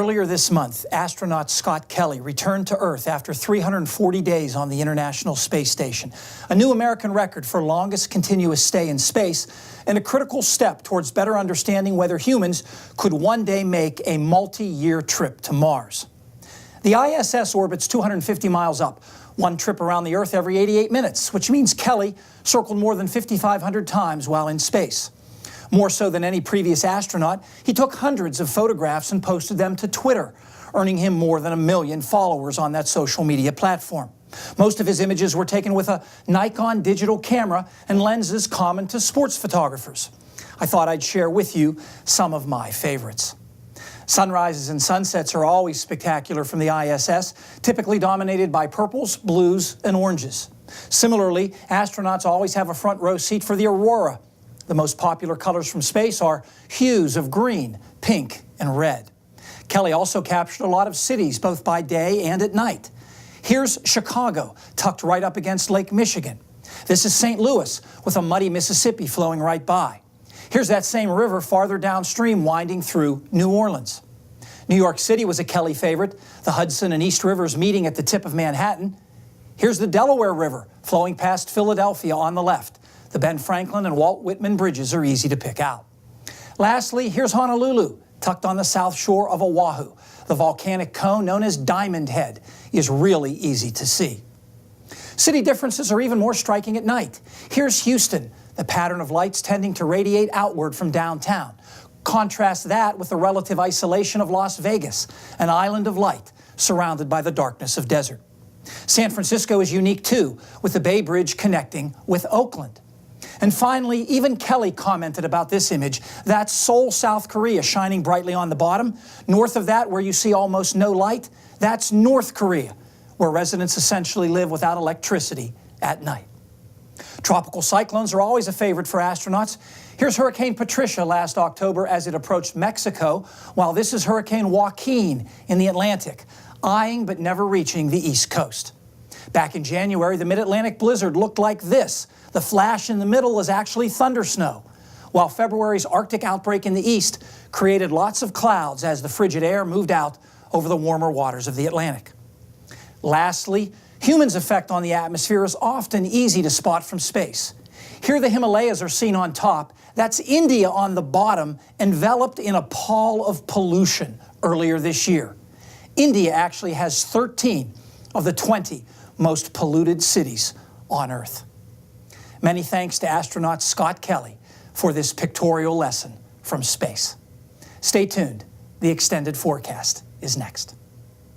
Earlier this month, astronaut Scott Kelly returned to Earth after 340 days on the International Space Station, a new American record for longest continuous stay in space and a critical step towards better understanding whether humans could one day make a multi-year trip to Mars. The ISS orbits 250 miles up, one trip around the Earth every 88 minutes, which means Kelly circled more than 5,500 times while in space. More so than any previous astronaut, he took hundreds of photographs and posted them to Twitter, earning him more than 1 million followers on that social media platform. Most of his images were taken with a Nikon digital camera and lenses common to sports photographers. I thought I'd share with you some of my favorites. Sunrises and sunsets are always spectacular from the ISS, typically dominated by purples, blues, and oranges. Similarly, astronauts always have a front row seat for the aurora. The most popular colors from space are hues of green, pink, and red. Kelly also captured a lot of cities, both by day and at night. Here's Chicago, tucked right up against Lake Michigan. This is St. Louis, with a muddy Mississippi flowing right by. Here's that same river farther downstream, winding through New Orleans. New York City was a Kelly favorite, the Hudson and East Rivers meeting at the tip of Manhattan. Here's the Delaware River, flowing past Philadelphia on the left. The Ben Franklin and Walt Whitman bridges are easy to pick out. Lastly, here's Honolulu, tucked on the south shore of Oahu. The volcanic cone known as Diamond Head is really easy to see. City differences are even more striking at night. Here's Houston, the pattern of lights tending to radiate outward from downtown. Contrast that with the relative isolation of Las Vegas, an island of light surrounded by the darkness of desert. San Francisco is unique too, with the Bay Bridge connecting with Oakland. And finally, even Kelly commented about this image. That's Seoul, South Korea, shining brightly on the bottom. North of that, where you see almost no light, that's North Korea, where residents essentially live without electricity at night. Tropical cyclones are always a favorite for astronauts. Here's Hurricane Patricia last October as it approached Mexico, while this is Hurricane Joaquin in the Atlantic, eyeing but never reaching the East Coast. Back in January, the mid-Atlantic blizzard looked like this. The flash in the middle is actually thunder snow, while February's Arctic outbreak in the east created lots of clouds as the frigid air moved out over the warmer waters of the Atlantic. Lastly, humans' effect on the atmosphere is often easy to spot from space. Here the Himalayas are seen on top. That's India on the bottom, enveloped in a pall of pollution earlier this year. India actually has 13 of the 20 most polluted cities on Earth. Many thanks to astronaut Scott Kelly for this pictorial lesson from space. Stay tuned. The extended forecast is next.